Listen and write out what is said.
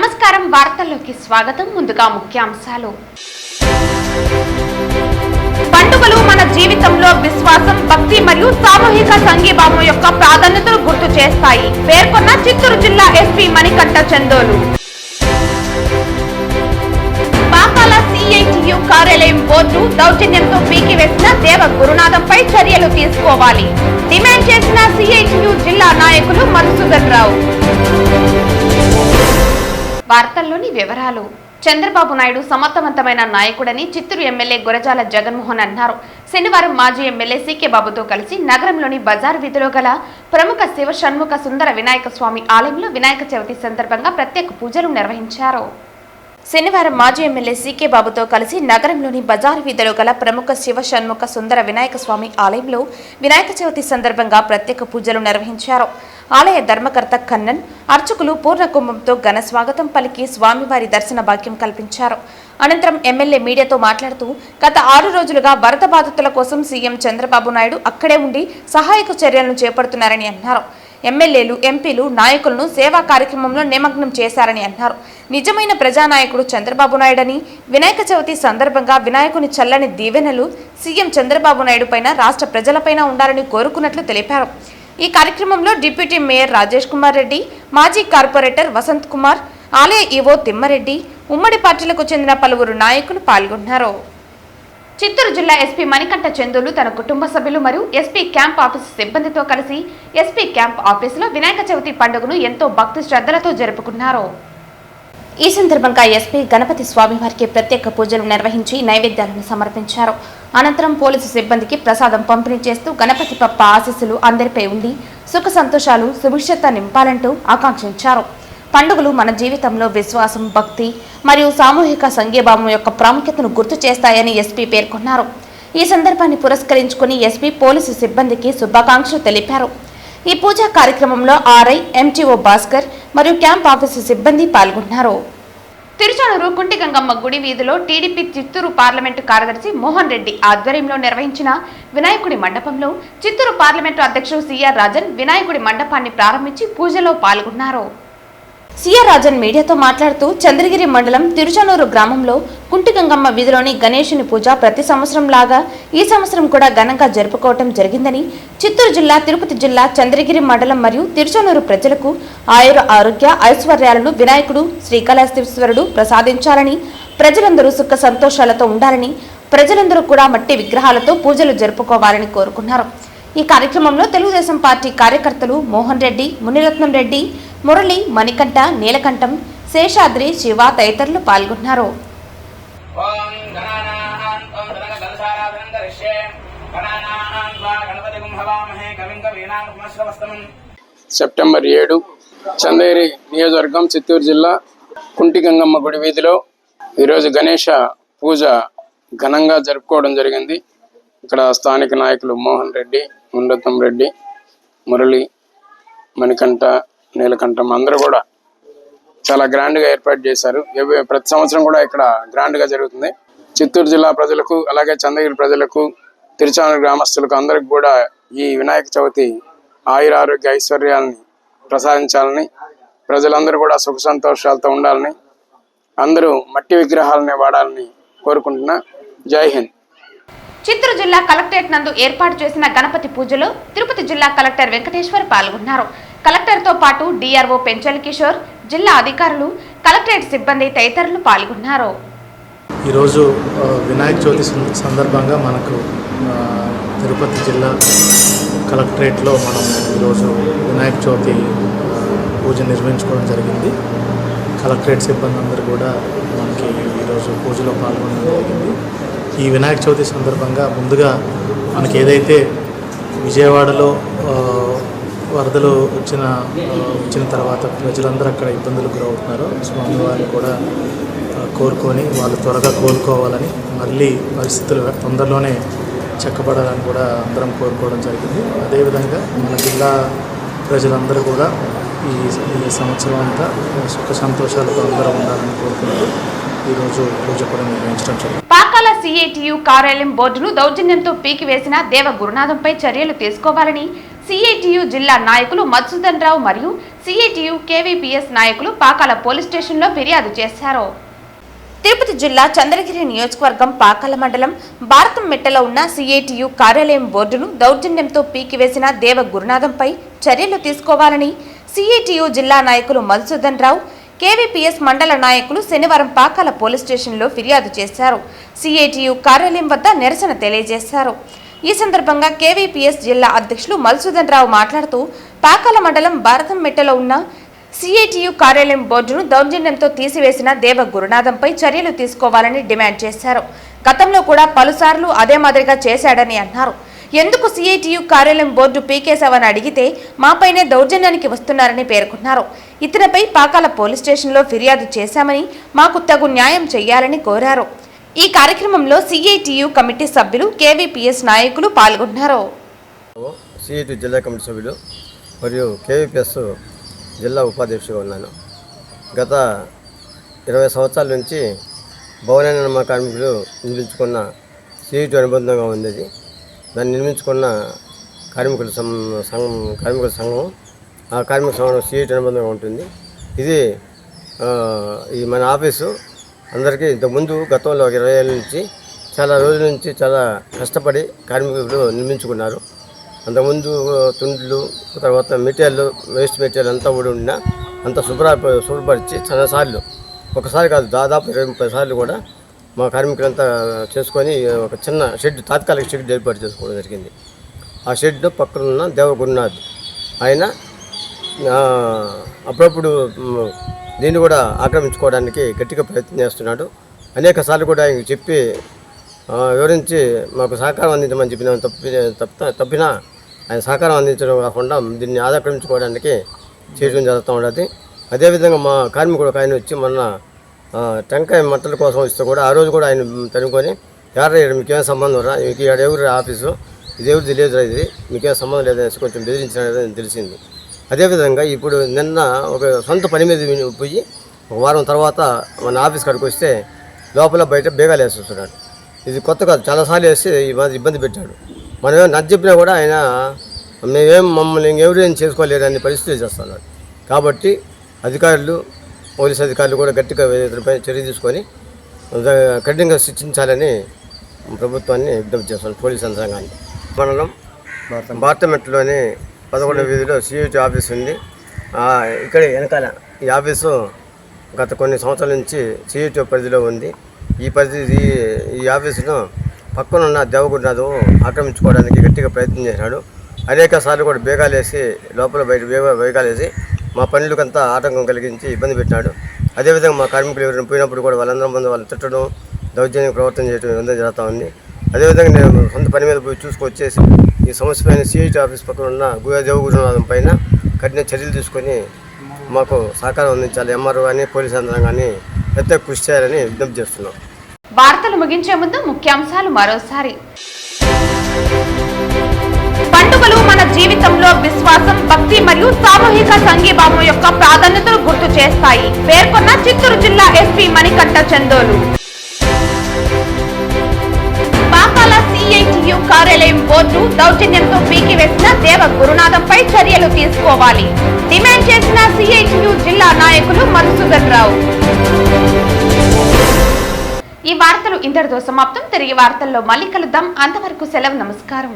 నమస్కారం వార్తల్లోకి స్వాగతం. ముందుగా ముఖ్యాంశాలు. పండుగలు మన జీవితంలో విశ్వాసం, భక్తి మరియు సామూహిక సంఘీభావం యొక్క ప్రాధాన్యతను గుర్తు చేస్తాయి పేర్కొన్న చిత్తూరు జిల్లా ఎస్పీ మణికంఠ చందోలు. పాకాల సిఐటియు కార్యాలయం బోర్డు దౌర్జన్యంతో పీకివేసిన దేవ గురునాథంపై చర్యలు తీసుకోవాలి డిమాండ్ చేసిన సిఐటియు జిల్లా నాయకులు మధుసూదన్ రావు. వార్తల్లోని వివరాలు. చంద్రబాబు నాయుడు సమర్థవంతమైన నాయకుడని చిత్తూరు ఎమ్మెల్యే గురజాల జగన్మోహన్ అన్నారు. శనివారం మాజీ ఎమ్మెల్యే సీకే బాబుతో కలిసి నగరంలోని బజార్ వీధిలో గల ప్రముఖ శివ షణ్ముఖ సుందర వినాయక స్వామి ఆలయంలో వినాయక చవితి సందర్భంగా ప్రత్యేక పూజలు నిర్వహించారు. శనివారం మాజీ ఎమ్మెల్యే సీకే బాబుతో కలిసి నగరంలోని బజార్ వీధిలో గల ప్రముఖ శివ షణ్ముఖ సుందర వినాయక స్వామి ఆలయంలో వినాయక చవితి సందర్భంగా ప్రత్యేక పూజలు నిర్వహించారు. ఆలయ ధర్మకర్త కన్నన్, అర్చకులు పూర్ణ కుంభంతో ఘన స్వాగతం పలికి స్వామివారి దర్శన భాగ్యం కల్పించారు. అనంతరం ఎమ్మెల్యే మీడియాతో మాట్లాడుతూ గత 6 రోజులుగా వరద బాధితుల కోసం సీఎం చంద్రబాబు నాయుడు అక్కడే ఉండి సహాయక చర్యలను చేపడుతున్నారని అన్నారు. ఎమ్మెల్యేలు, ఎంపీలు, నాయకులను సేవా కార్యక్రమంలో నిమగ్నం చేశారని అన్నారు. నిజమైన ప్రజానాయకుడు చంద్రబాబు నాయుడని, వినాయక చవితి సందర్భంగా వినాయకుని చల్లని దీవెనలు సీఎం చంద్రబాబు నాయుడు పైన, రాష్ట్ర ప్రజలపైన ఉండాలని కోరుకున్నట్లు తెలిపారు. ఈ కార్యక్రమంలో డిప్యూటీ మేయర్ రాజేష్ కుమార్ రెడ్డి, మాజీ కార్పొరేటర్ వసంత్ కుమార్, ఆలయ ఈవో తిమ్మారెడ్డి, ఉమ్మడి పార్టీలకు చెందిన పలువురు నాయకులు పాల్గొన్నారు. చిత్తూరు జిల్లా ఎస్పీ మణికంఠ చందోలు తన కుటుంబ సభ్యులు మరియు ఎస్పీ క్యాంప్ ఆఫీసు సిబ్బందితో కలిసి ఎస్పీ క్యాంప్ ఆఫీసులో వినాయక చవితి పండుగను ఎంతో భక్తి శ్రద్ధలతో జరుపుకున్నారు. ఈ సందర్భంగా ఎస్పీ గణపతి స్వామివారికి ప్రత్యేక పూజలు నిర్వహించి నైవేద్యాలను సమర్పించారు. అనంతరం పోలీసు సిబ్బందికి ప్రసాదం పంపిణీ చేస్తూ గణపతి పప్ప ఆశీస్సులు అందరిపై ఉండి సుఖ సంతోషాలు సుభిక్షత నింపాలంటూ ఆకాంక్షించారు. పండుగలు మన జీవితంలో విశ్వాసం, భక్తి మరియు సామూహిక సంఘీభావం యొక్క ప్రాముఖ్యతను గుర్తు చేస్తాయని ఎస్పీ పేర్కొన్నారు. ఈ సందర్భాన్ని పురస్కరించుకుని ఎస్పీ పోలీసు సిబ్బందికి శుభాకాంక్షలు తెలిపారు. ఈ పూజా కార్యక్రమంలో ఆర్ఐ, ఎంటీఓ భాస్కర్ మరియు క్యాంప్ ఆఫీసు సిబ్బంది పాల్గొన్నారు. తిరుచానూరు కుంటిగంగమ్మ గుడి వీధిలో టీడీపీ చిత్తూరు పార్లమెంటు కార్యదర్శి మోహన్ రెడ్డి ఆధ్వర్యంలో నిర్వహించిన వినాయకుడి మండపంలో చిత్తూరు పార్లమెంటు అధ్యక్షుడు సిఆర్ రాజన్ వినాయకుడి మండపాన్ని ప్రారంభించి పూజలో పాల్గొన్నారు. సిఆర్ రాజన్ మీడియాతో మాట్లాడుతూ చంద్రగిరి మండలం తిరుచానూరు గ్రామంలో కుంటిగంగమ్మ వీధిలోని గణేశుని పూజ ప్రతి సంవత్సరం లాగా ఈ సంవత్సరం కూడా ఘనంగా జరుపుకోవటం జరిగిందని, చిత్తూరు జిల్లా, తిరుపతి జిల్లా, చంద్రగిరి మండలం మరియు తిరుచానూరు ప్రజలకు ఆయుర ఆరోగ్య ఐశ్వర్యాలను వినాయకుడు శ్రీకాళహస్తీశ్వరుడు ప్రసాదించాలని, ప్రజలందరూ సుఖ సంతోషాలతో ఉండాలని, ప్రజలందరూ కూడా మట్టి విగ్రహాలతో పూజలు జరుపుకోవాలని కోరుకున్నారు. ఈ కార్యక్రమంలో తెలుగుదేశం పార్టీ కార్యకర్తలు మోహన్ రెడ్డి, మునిరత్నం రెడ్డి, మురళి, మణికంఠ, నీలకంఠం, శేషాద్రి, శివ తదితరులు పాల్గొన్నారు. సెప్టెంబర్ 7 చంద్రగిరి నియోజకవర్గం, చిత్తూరు జిల్లా, కుంటిగంగమ్మ గుడి వీధిలో ఈరోజు గణేష పూజ ఘనంగా జరుపుకోవడం జరిగింది. ఇక్కడ స్థానిక నాయకులు మోహన్ రెడ్డి, మునిరత్నం రెడ్డి, మురళి, మణికంఠ, నీలకంఠం అందరూ కూడా చాలా గ్రాండ్గా ఏర్పాటు చేశారు. ప్రతి సంవత్సరం కూడా ఇక్కడ గ్రాండ్గా జరుగుతుంది. చిత్తూరు జిల్లా ప్రజలకు, అలాగే చంద్రగిరి ప్రజలకు, తిరుచానూరు గ్రామస్తులకు అందరికి కూడా ఈ వినాయక చవితి ఆయుర ఆరోగ్య ఐశ్వర్యాలని ప్రసాదించాలని, ప్రజలందరూ కూడా సుఖ సంతోషాలతో ఉండాలని, అందరూ మట్టి విగ్రహాలని వాడాలని కోరుకుంటున్నా. జై హింద్. చిత్తూరు జిల్లా కలెక్టరేట్ నందు ఏర్పాటు చేసిన గణపతి పూజలో తిరుపతి జిల్లా కలెక్టర్ వెంకటేశ్వర్ పాల్గొన్నారు. కలెక్టర్తో పాటు డిఆర్ఓ పెంచల్ కిషోర్, జిల్లా అధికారులు, కలెక్టరేట్ సిబ్బంది తదితరులు పాల్గొన్నారు. ఈరోజు వినాయక చవితి సందర్భంగా మనకు తిరుపతి జిల్లా కలెక్టరేట్లో మనం ఈరోజు వినాయక చవితి పూజ నిర్వహించుకోవడం జరిగింది. కలెక్టరేట్ సిబ్బంది అందరూ కూడా మనకి ఈరోజు పూజలో పాల్గొనడం జరిగింది. ఈ వినాయక చవితి సందర్భంగా ముందుగా మనకి ఏదైతే విజయవాడలో వరదలు వచ్చిన తర్వాత ప్రజలందరూ అక్కడ ఇబ్బందులకు గురవుతున్నారో స్వామివారిని కూడా కోరుకొని వాళ్ళు త్వరగా కోలుకోవాలని, మళ్ళీ పరిస్థితులు తొందరలోనే చెక్కబడాలని కూడా అందరం కోరుకోవడం జరిగింది. అదేవిధంగా మన జిల్లా ప్రజలందరూ కూడా ఈ సంవత్సరం అంతా సుఖ సంతోషాలతో అందరూ ఉండాలని కోరుకుంటూ ఈరోజు పూజ కూడా నిర్వహించడం జరిగింది. పాకాల సిఐటియు కార్యాలయం బోర్డును దౌర్జన్యంతో పీకివేసిన దేవ గురునాథంపై చర్యలు తీసుకోవాలని సిఐటియు జిల్లా నాయకులు మధుసూదన్ రావు మరియు సిఐటియు కేవీపీఎస్ నాయకులు పాకాల పోలీస్ స్టేషన్లో ఫిర్యాదు చేశారు. తిరుపతి జిల్లా చంద్రగిరి నియోజకవర్గం పాకాల మండలం భారతంమెట్టలో ఉన్న సిఐటియు కార్యాలయం బోర్డును దౌర్జన్యంతో పీకివేసిన దేవ గురునాథంపై చర్యలు తీసుకోవాలని సిఐటియు జిల్లా నాయకులు మధుసూదన్ రావు, కేవీపీఎస్ మండల నాయకులు శనివారం పాకాల పోలీస్ స్టేషన్లో ఫిర్యాదు చేశారు. సిఐటియు కార్యాలయం వద్ద నిరసన తెలియజేశారు. ఈ సందర్భంగా కేవీపీఎస్ జిల్లా అధ్యక్షులు మధుసూదన్ రావు మాట్లాడుతూ పాకాల మండలం భారతంమెట్టలో ఉన్న సిఐటియు కార్యాలయం బోర్డును దౌర్జన్యంతో తీసివేసిన దేవ గురునాథంపై చర్యలు తీసుకోవాలని డిమాండ్ చేశారు. గతంలో కూడా పలుసార్లు అదే మాదిరిగా చేశాడని అన్నారు. ఎందుకు సిఐటియు కార్యాలయం బోర్డు పీకేశావని అడిగితే మాపైనే దౌర్జన్యానికి వస్తున్నారని పేర్కొన్నారు. ఇతనిపై పాకాల పోలీస్ స్టేషన్లో ఫిర్యాదు చేశామని మాకు తగు న్యాయం చేయాలని కోరారు. ఈ కార్యక్రమంలో సిఐటియు కమిటీ సభ్యులు, కేవీపీఎస్ నాయకులు పాల్గొన్నారు. సిఐటియు జిల్లా కమిటీ సభ్యులు మరియు కేవీపీఎస్ జిల్లా ఉపాధ్యక్షుడిగా ఉన్నాను. గత 20 సంవత్సరాల నుంచి భవన నిర్మాణ కార్మికులు నిర్మించుకున్న సిఐటియు అనుబంధంగా ఉంది. దాన్ని నిర్మించుకున్న కార్మికుల సంఘం ఆ కార్మిక సంఘం సిఐటియు అనుబంధంగా ఉంటుంది. ఇది ఈ మన ఆఫీసు అందరికీ ఇంతకుముందు గతంలో 20 ఏళ్ళ నుంచి చాలా రోజుల నుంచి చాలా కష్టపడి కార్మికులు నిర్మించుకున్నారు. అంతకుముందు తుండ్లు, తర్వాత మెటీరియల్, వేస్ట్ మెటీరియల్ అంతా కూడా ఉన్నా అంత శుభ్రపరిచి చాలాసార్లు, ఒకసారి కాదు దాదాపు 20-30 సార్లు కూడా మా కార్మికులంతా చేసుకొని ఒక చిన్న షెడ్, తాత్కాలిక షెడ్ ఏర్పాటు చేసుకోవడం జరిగింది. ఆ షెడ్ పక్కన ఉన్న దేవగురునాథ్ ఆయన అప్పుడప్పుడు దీన్ని కూడా ఆక్రమించుకోవడానికి గట్టిగా ప్రయత్నం చేస్తున్నాడు. అనేక సార్లు కూడా ఆయనకి చెప్పి వివరించి మాకు సహకారం అందించమని చెప్పిన తప్పినా ఆయన సహకారం అందించడం కాకుండా దీన్ని ఆక్రమించుకోవడానికి చేయడం జరుగుతూ ఉండదు. అదేవిధంగా మా కార్మికుడు ఆయన వచ్చి మొన్న టెంకాయ మట్టల కోసం వస్తే కూడా ఆ రోజు కూడా ఆయన తనుకొని, యారయ్యాడు మీకేం సంబంధం రా, మీకు ఎవరు ఆఫీసు, ఇది ఎవరు తెలియదు, ఇది మీకేం సంబంధం లేదనేసి కొంచెం బెదిరించినదని తెలిసింది. అదేవిధంగా ఇప్పుడు నిన్న ఒక సొంత పని మీద పోయి ఒక వారం తర్వాత మన ఆఫీస్ కాడికి వస్తే లోపల బయట బేగాలు వేసి వస్తున్నాడు. ఇది కొత్త కాదు, చాలాసార్లు వేసి ఇబ్బంది పెట్టాడు. మనమేం నచ్చ చెప్పినా కూడా ఆయన మమ్మల్ని ఇంకెవరేం చేసుకోలేరని పరిస్థితులు చేస్తున్నాడు. కాబట్టి అధికారులు, పోలీసు అధికారులు కూడా గట్టిగా ఇతనిపై చర్య తీసుకొని కఠినంగా శిక్షించాలని ప్రభుత్వాన్ని విజ్ఞప్తి చేస్తున్నాను. పోలీసు యంత్రాంగాన్ని. మండలం భారతమెట్లోని 11వ వీధిలో సిఐటి ఆఫీస్ ఉంది. ఇక్కడ వెనకాల ఈ ఆఫీసు గత కొన్ని సంవత్సరాల నుంచి సిఐటి పరిధిలో ఉంది. ఈ ఆఫీసును పక్కనున్న దేవగురునాథం ఆక్రమించుకోవడానికి గట్టిగా ప్రయత్నం చేశాడు. అనేక సార్లు కూడా బేగాలు వేసి లోపల బయట బేగాలు వేసి మా పనులకంతా ఆటంకం కలిగించి ఇబ్బంది పెట్టినాడు. అదేవిధంగా మా కార్మికులు ఎవరైనా పోయినప్పుడు కూడా వాళ్ళందరం ముందు వాళ్ళు తిట్టడం, దౌర్జన్య ప్రవర్తన చేయడం ఇదంతా జరుగుతూ ఉంది. అదేవిధంగా నేను సొంత పని మీద పోయి చూసుకొచ్చేసి ఈ సమస్య పైన సిఐటి ఆఫీస్ పక్కన ఉన్న దేవగురునాథం పైన కఠిన చర్యలు తీసుకొని మాకు సహకారం అందించాలి. ఎంఆర్ఓ కానీ పోలీసు యంత్రాంగం కానీ పెద్ద కృషి చేయాలని విజ్ఞప్తి చేస్తున్నాం. వార్తలు ముగించే ముందు ముఖ్యాంశాలు మరోసారి. పండుగలు మన జీవితంలో విశ్వాసం, భక్తి మరియు సామూహిక సంఘీభావం యొక్క ప్రాధాన్యతను గుర్తు చేస్తాయి పేర్కొన్న చిత్తూరు జిల్లా ఎస్పీ మణికంఠ చందోలు. పాకాల సిఐటియు కార్యాలయం బోర్డు దౌర్జన్యంతో పీకివేసిన దేవ గురునాథంపై చర్యలు తీసుకోవాలి డిమాండ్ చేసిన సిఐటియు జిల్లా నాయకులు మధుసూదన్ రావు. ఈ వార్తలు ఇంతటితో సమాప్తం. తిరిగి వార్తల్లో మళ్ళీ కలుద్దాం. అంతవరకు సెలవు. నమస్కారం.